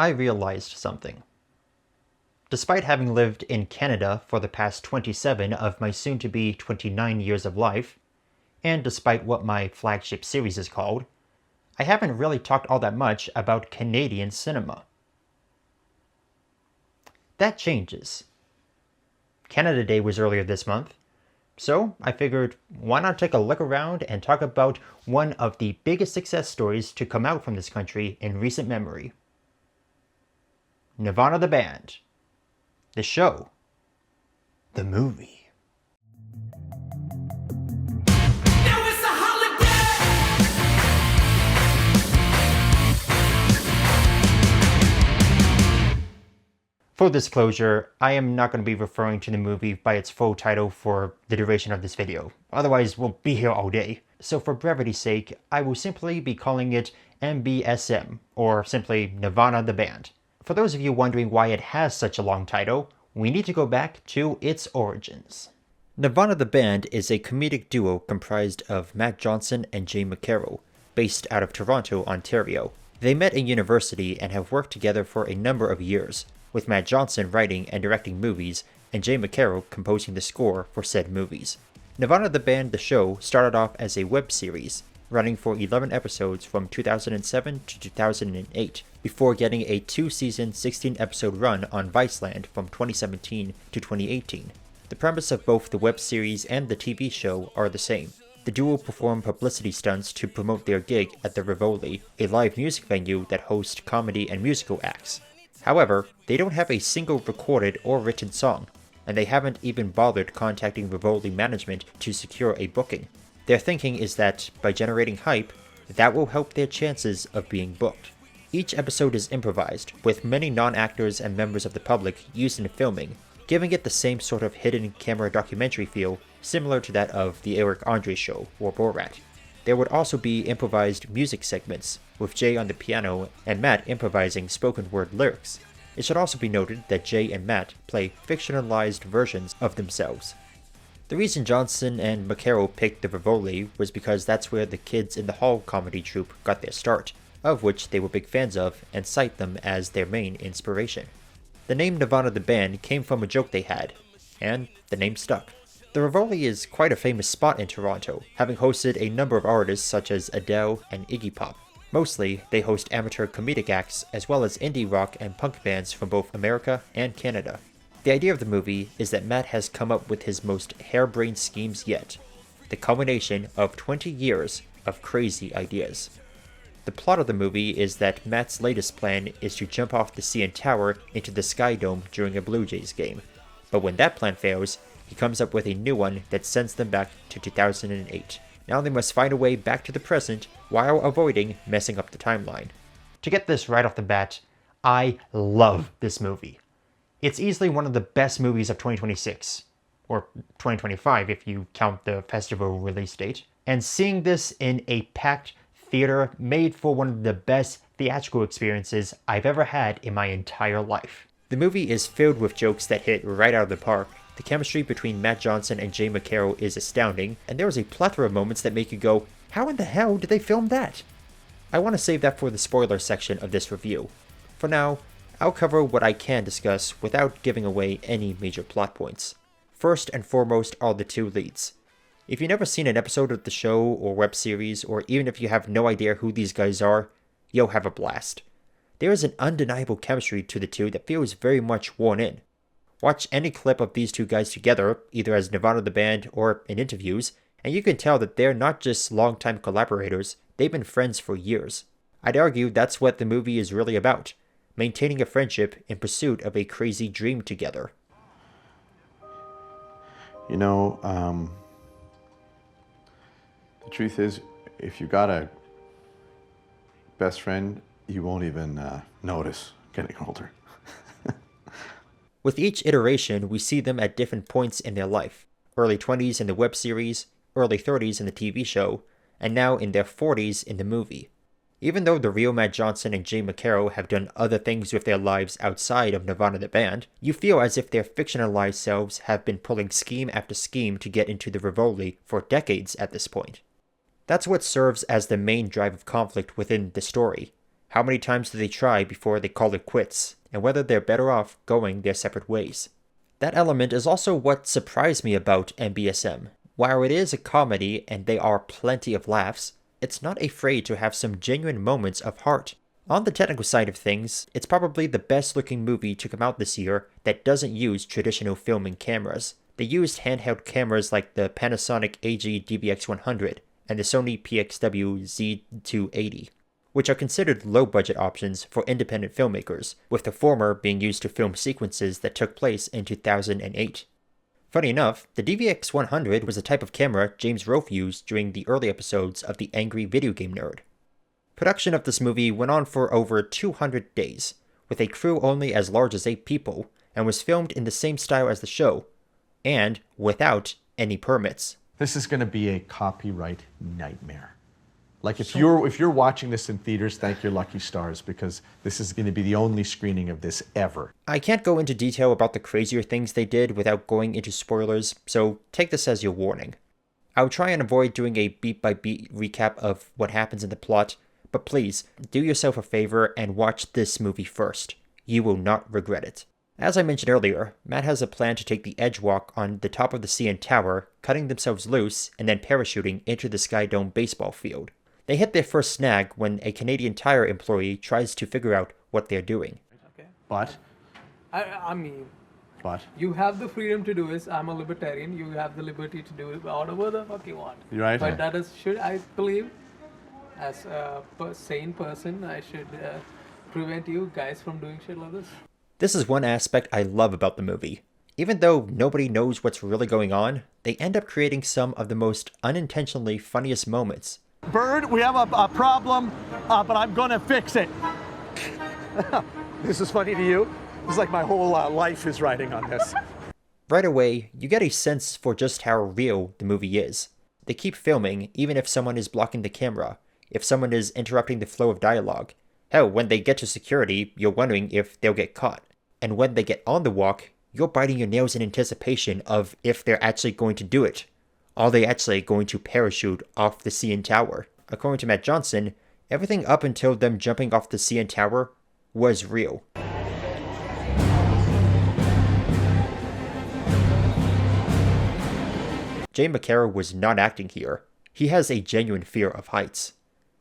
I realized something. Despite having lived in Canada for the past 27 of my soon-to-be 29 years of life, and despite what my flagship series is called, I haven't really talked all that much about Canadian cinema. That changes. Canada Day was earlier this month, so I figured why not take a look around and talk about one of the biggest success stories to come out from this country in recent memory. Nirvana the band. The show. The movie. Full disclosure, I am not going to be referring to the movie by its full title for the duration of this video, otherwise we'll be here all day. So for brevity's sake, I will simply be calling it NBSM, or simply Nirvana the Band. For those of you wondering why it has such a long title, we need to go back to its origins. Nirvana the Band is a comedic duo comprised of Matt Johnson and Jay McCarroll, based out of Toronto, Ontario. They met in university and have worked together for a number of years, with Matt Johnson writing and directing movies and Jay McCarroll composing the score for said movies. Nirvana the Band the show started off as a web series, running for 11 episodes from 2007 to 2008, before getting a 2-season 16-episode run on Viceland from 2017 to 2018. The premise of both the web series and the TV show are the same. The duo perform publicity stunts to promote their gig at the Rivoli, a live music venue that hosts comedy and musical acts. However, they don't have a single recorded or written song, and they haven't even bothered contacting Rivoli management to secure a booking. Their thinking is that, by generating hype, that will help their chances of being booked. Each episode is improvised, with many non-actors and members of the public used in filming, giving it the same sort of hidden camera documentary feel similar to that of The Eric Andre Show or Borat. There would also be improvised music segments, with Jay on the piano and Matt improvising spoken word lyrics. It should also be noted that Jay and Matt play fictionalized versions of themselves. The reason Johnson and McCarroll picked the Rivoli was because that's where the Kids in the Hall comedy troupe got their start, of which they were big fans of and cite them as their main inspiration. The name Nirvana the Band came from a joke they had, and the name stuck. The Rivoli is quite a famous spot in Toronto, having hosted a number of artists such as Adele and Iggy Pop. Mostly, they host amateur comedic acts as well as indie rock and punk bands from both America and Canada. The idea of the movie is that Matt has come up with his most harebrained schemes yet, the culmination of 20 years of crazy ideas. The plot of the movie is that Matt's latest plan is to jump off the CN Tower into the Sky Dome during a Blue Jays game, but when that plan fails, he comes up with a new one that sends them back to 2008. Now they must find a way back to the present while avoiding messing up the timeline. To get this right off the bat, I love this movie. It's easily one of the best movies of 2026, or 2025 if you count the festival release date. And seeing this in a packed theater made for one of the best theatrical experiences I've ever had in my entire life. The movie is filled with jokes that hit right out of the park. The chemistry between Matt Johnson and Jay McCarroll is astounding, and there is a plethora of moments that make you go, how in the hell did they film that? I want to save that for the spoiler section of this review. For now, I'll cover what I can discuss without giving away any major plot points. First and foremost are the two leads. If you've never seen an episode of the show or web series, or even if you have no idea who these guys are, you'll have a blast. There is an undeniable chemistry to the two that feels very much worn in. Watch any clip of these two guys together, either as Nirvana the Band or in interviews, and you can tell that they're not just longtime collaborators, they've been friends for years. I'd argue that's what the movie is really about, maintaining a friendship in pursuit of a crazy dream together. You know, the truth is, if you got a best friend, you won't even notice getting older. With each iteration, we see them at different points in their life. Early 20s in the web series, early 30s in the TV show, and now in their 40s in the movie. Even though the real Matt Johnson and Jay McCarroll have done other things with their lives outside of Nirvana the Band, you feel as if their fictionalized selves have been pulling scheme after scheme to get into the Rivoli for decades at this point. That's what serves as the main drive of conflict within the story. How many times do they try before they call it quits, and whether they're better off going their separate ways. That element is also what surprised me about NBSM. While it is a comedy and there are plenty of laughs, it's not afraid to have some genuine moments of heart. On the technical side of things, it's probably the best looking movie to come out this year that doesn't use traditional filming cameras. They used handheld cameras like the Panasonic AG DBX100 and the Sony PXW Z280, which are considered low-budget options for independent filmmakers, with the former being used to film sequences that took place in 2008. Funny enough, the DVX100 was a type of camera James Rolfe used during the early episodes of The Angry Video Game Nerd. Production of this movie went on for over 200 days, with a crew only as large as 8 people, and was filmed in the same style as the show, and without any permits. This is going to be a copyright nightmare. Like if you're watching this in theaters, thank your lucky stars, because this is going to be the only screening of this ever. I can't go into detail about the crazier things they did without going into spoilers, so take this as your warning. I'll try and avoid doing a beat-by-beat recap of what happens in the plot, but please, do yourself a favor and watch this movie first. You will not regret it. As I mentioned earlier, Matt has a plan to take the edge walk on the top of the CN Tower, cutting themselves loose and then parachuting into the Sky Dome baseball field. They hit their first snag when a Canadian Tire employee tries to figure out what they're doing. Okay. But I mean, you have the freedom to do this. I'm a libertarian. You have the liberty to do it whatever the fuck you want. You're right. But that is, should I believe, as a sane person, I should prevent you guys from doing shit like this. This is one aspect I love about the movie. Even though nobody knows what's really going on, they end up creating some of the most unintentionally funniest moments. Bird, we have a problem, but I'm gonna fix it. This is funny to you? It's like my whole life is riding on this. Right away, you get a sense for just how real the movie is. They keep filming even if someone is blocking the camera, if someone is interrupting the flow of dialogue. Hell, when they get to security, you're wondering if they'll get caught. And when they get on the walk, you're biting your nails in anticipation of if they're actually going to do it. Are they actually going to parachute off the CN Tower? According to Matt Johnson, everything up until them jumping off the CN Tower was real. Jay McCarroll was not acting here. He has a genuine fear of heights.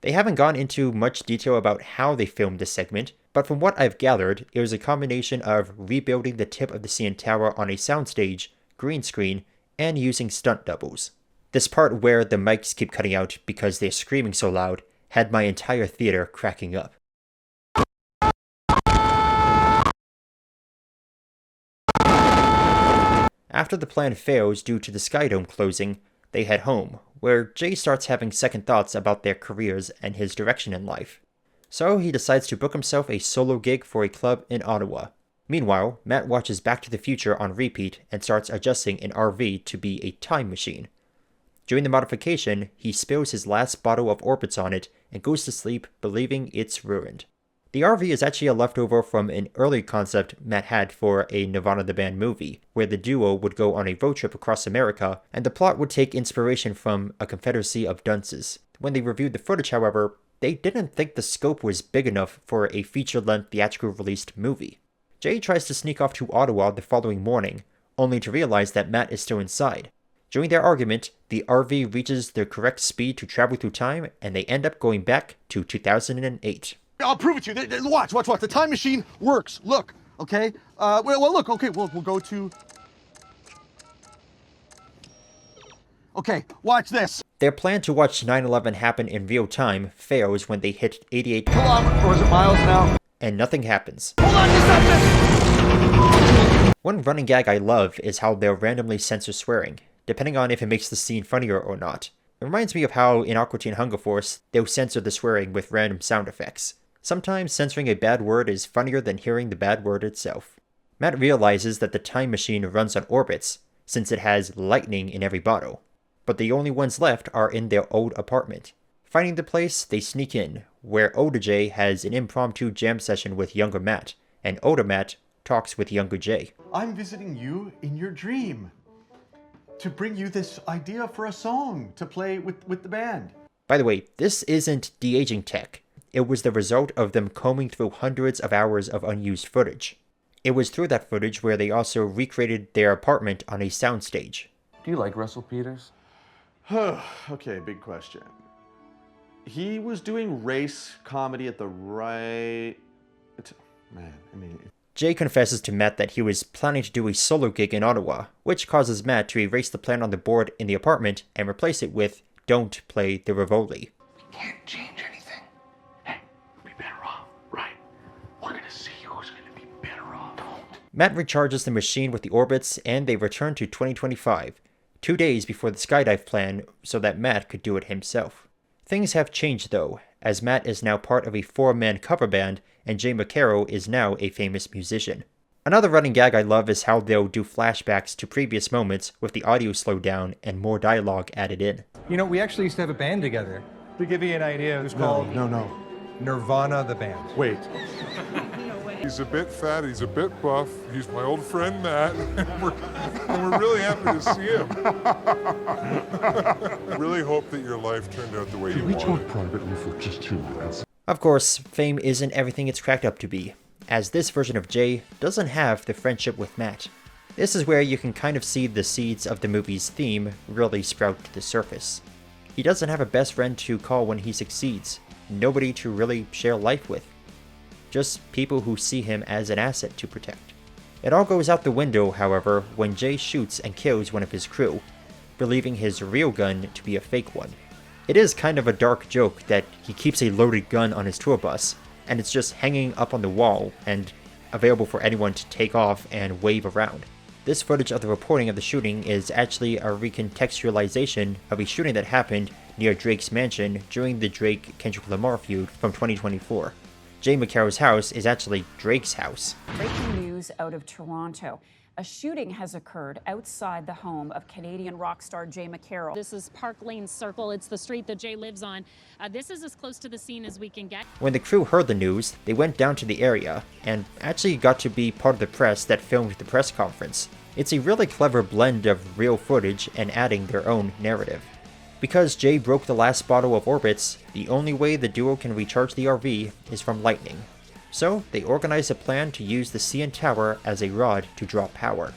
They haven't gone into much detail about how they filmed this segment, but from what I've gathered, it was a combination of rebuilding the tip of the CN Tower on a soundstage, green screen, and using stunt doubles. This part where the mics keep cutting out because they're screaming so loud had my entire theater cracking up. After the plan fails due to the Sky Dome closing, they head home, where Jay starts having second thoughts about their careers and his direction in life. So he decides to book himself a solo gig for a club in Ottawa. Meanwhile, Matt watches Back to the Future on repeat and starts adjusting an RV to be a time machine. During the modification, he spills his last bottle of Orbits on it and goes to sleep believing it's ruined. The RV is actually a leftover from an early concept Matt had for a Nirvana the Band movie, where the duo would go on a road trip across America, and the plot would take inspiration from A Confederacy of Dunces. When they reviewed the footage, however, they didn't think the scope was big enough for a feature-length theatrical released movie. Jay tries to sneak off to Ottawa the following morning, only to realize that Matt is still inside. During their argument, the RV reaches the correct speed to travel through time, and they end up going back to 2008. I'll prove it to you. Watch. The time machine works. Look, okay? Look, okay, we'll go to... Okay, watch this. Their plan to watch 9/11 happen in real time fails when they hit 88 kilometers, or is it miles now? And nothing happens. Hold on just a second! One running gag I love is how they'll randomly censor swearing, depending on if it makes the scene funnier or not. It reminds me of how in Aqua Teen Hunger Force, they'll censor the swearing with random sound effects. Sometimes censoring a bad word is funnier than hearing the bad word itself. Matt realizes that the time machine runs on orbits, since it has lightning in every bottle. But the only ones left are in their old apartment. Finding the place, they sneak in, where older Jay has an impromptu jam session with younger Matt, and older Matt talks with younger Jay. I'm visiting you in your dream to bring you this idea for a song to play with the band. By the way, this isn't de-aging tech. It was the result of them combing through hundreds of hours of unused footage. It was through that footage where they also recreated their apartment on a soundstage. Do you like Russell Peters? Okay, big question. He was doing race comedy at the right... Man, I mean... Jay confesses to Matt that he was planning to do a solo gig in Ottawa, which causes Matt to erase the plan on the board in the apartment and replace it with "Don't play the Rivoli." We can't change anything. Hey, we'd be better off, right? We're gonna see who's gonna be better off. Don't. Matt recharges the machine with the orbits and they return to 2025, 2 days before the skydive plan so that Matt could do it himself. Things have changed though, as Matt is now part of a 4-man cover band and Jay McCarroll is now a famous musician. Another running gag I love is how they'll do flashbacks to previous moments with the audio slowed down and more dialogue added in. You know, we actually used to have a band together. To give you an idea, it was called No. Nirvana the band. Wait. He's a bit fat, he's a bit buff, he's my old friend Matt, and we're really happy to see him. Really hope that your life turned out the way you wanted. Privately for just 2 minutes. Of course, fame isn't everything it's cracked up to be, as this version of Jay doesn't have the friendship with Matt. This is where you can kind of see the seeds of the movie's theme really sprout to the surface. He doesn't have a best friend to call when he succeeds, nobody to really share life with. Just people who see him as an asset to protect. It all goes out the window, however, when Jay shoots and kills one of his crew, believing his real gun to be a fake one. It is kind of a dark joke that he keeps a loaded gun on his tour bus, and it's just hanging up on the wall and available for anyone to take off and wave around. This footage of the reporting of the shooting is actually a recontextualization of a shooting that happened near Drake's mansion during the Drake-Kendrick Lamar feud from 2024. Jay McCarroll's house is actually Drake's house. Breaking news out of Toronto. A shooting has occurred outside the home of Canadian rock star Jay McCarroll. This is Park Lane Circle. It's the street that Jay lives on. This is as close to the scene as we can get. When the crew heard the news, they went down to the area and actually got to be part of the press that filmed the press conference. It's a really clever blend of real footage and adding their own narrative. Because Jay broke the last bottle of orbits, the only way the duo can recharge the RV is from lightning. So they organize a plan to use the CN Tower as a rod to draw power.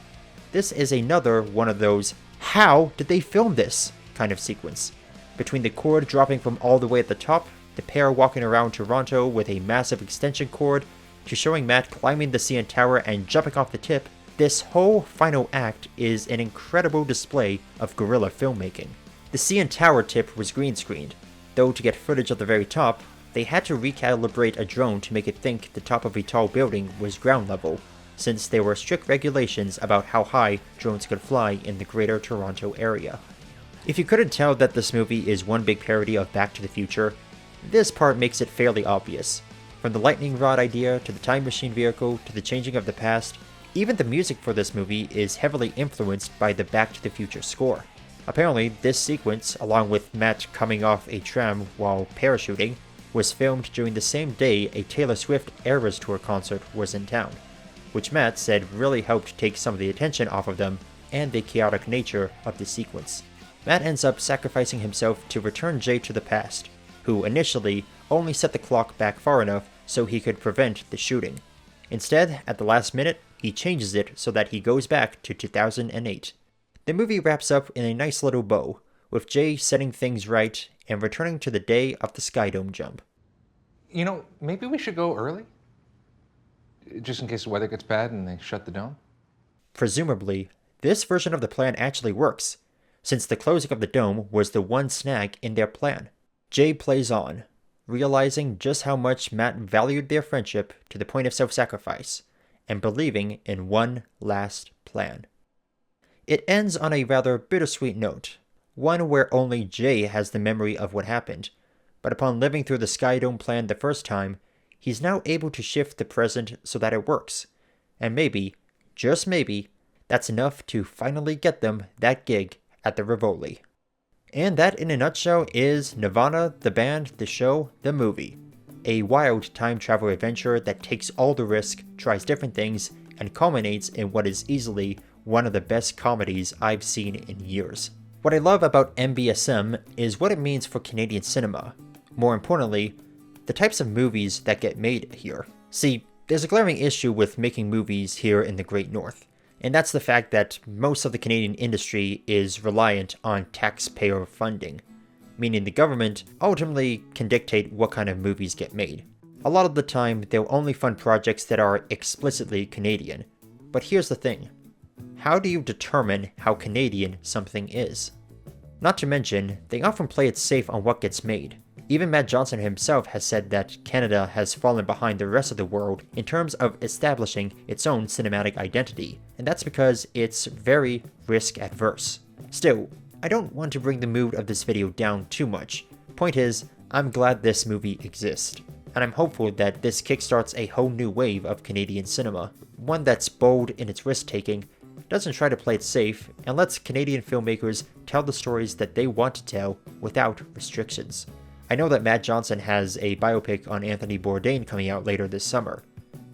This is another one of those "how did they film this?" kind of sequence. Between the cord dropping from all the way at the top, the pair walking around Toronto with a massive extension cord, to showing Matt climbing the CN Tower and jumping off the tip, this whole final act is an incredible display of guerrilla filmmaking. The CN Tower tip was green screened, though to get footage of the very top, they had to recalibrate a drone to make it think the top of a tall building was ground level, since there were strict regulations about how high drones could fly in the Greater Toronto area. If you couldn't tell that this movie is one big parody of Back to the Future, this part makes it fairly obvious. From the lightning rod idea to the time machine vehicle to the changing of the past, even the music for this movie is heavily influenced by the Back to the Future score. Apparently, this sequence, along with Matt coming off a tram while parachuting, was filmed during the same day a Taylor Swift Eras Tour concert was in town, which Matt said really helped take some of the attention off of them and the chaotic nature of the sequence. Matt ends up sacrificing himself to return Jay to the past, who initially only set the clock back far enough so he could prevent the shooting. Instead, at the last minute, he changes it so that he goes back to 2008. The movie wraps up in a nice little bow, with Jay setting things right and returning to the day of the Skydome jump. You know, maybe we should go early? Just in case the weather gets bad and they shut the dome? Presumably, this version of the plan actually works, since the closing of the dome was the one snag in their plan. Jay plays on, realizing just how much Matt valued their friendship to the point of self-sacrifice, and believing in one last plan. It ends on a rather bittersweet note, one where only Jay has the memory of what happened, but upon living through the Skydome plan the first time, he's now able to shift the present so that it works, and maybe, just maybe, that's enough to finally get them that gig at the Rivoli. And that in a nutshell is Nirvana, the band, the show, the movie. A wild time travel adventure that takes all the risk, tries different things, and culminates in what is easily one of the best comedies I've seen in years. What I love about NBSM is what it means for Canadian cinema. More importantly, the types of movies that get made here. See, there's a glaring issue with making movies here in the Great North, and that's the fact that most of the Canadian industry is reliant on taxpayer funding, meaning the government ultimately can dictate what kind of movies get made. A lot of the time, they'll only fund projects that are explicitly Canadian. But here's the thing. How do you determine how Canadian something is? Not to mention, they often play it safe on what gets made. Even Matt Johnson himself has said that Canada has fallen behind the rest of the world in terms of establishing its own cinematic identity, and that's because it's very risk-adverse. Still, I don't want to bring the mood of this video down too much. Point is, I'm glad this movie exists, and I'm hopeful that this kickstarts a whole new wave of Canadian cinema, one that's bold in its risk-taking, doesn't try to play it safe, and lets Canadian filmmakers tell the stories that they want to tell without restrictions. I know that Matt Johnson has a biopic on Anthony Bourdain coming out later this summer,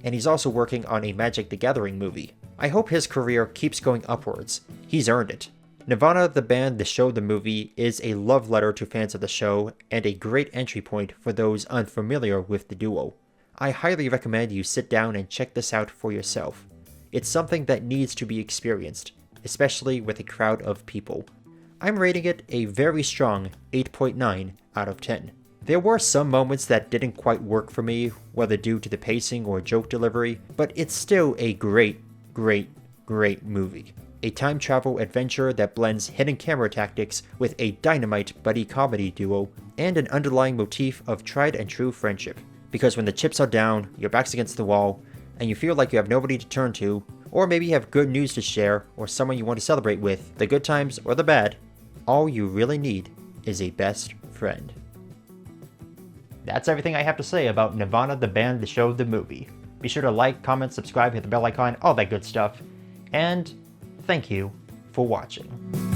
and he's also working on a Magic the Gathering movie. I hope his career keeps going upwards. He's earned it. Nirvana, the band, the show, the movie is a love letter to fans of the show and a great entry point for those unfamiliar with the duo. I highly recommend you sit down and check this out for yourself. It's something that needs to be experienced, especially with a crowd of people. I'm rating it a very strong 8.9 out of 10. There were some moments that didn't quite work for me, whether due to the pacing or joke delivery, but it's still a great movie. A time travel adventure that blends hidden camera tactics with a dynamite buddy comedy duo and an underlying motif of tried and true friendship. Because when the chips are down, your back's against the wall, and you feel like you have nobody to turn to, or maybe you have good news to share or someone you want to celebrate with, the good times or the bad, all you really need is a best friend. That's everything I have to say about Nirvana, the band, the show, the movie. Be sure to like, comment, subscribe, hit the bell icon, all that good stuff. And thank you for watching.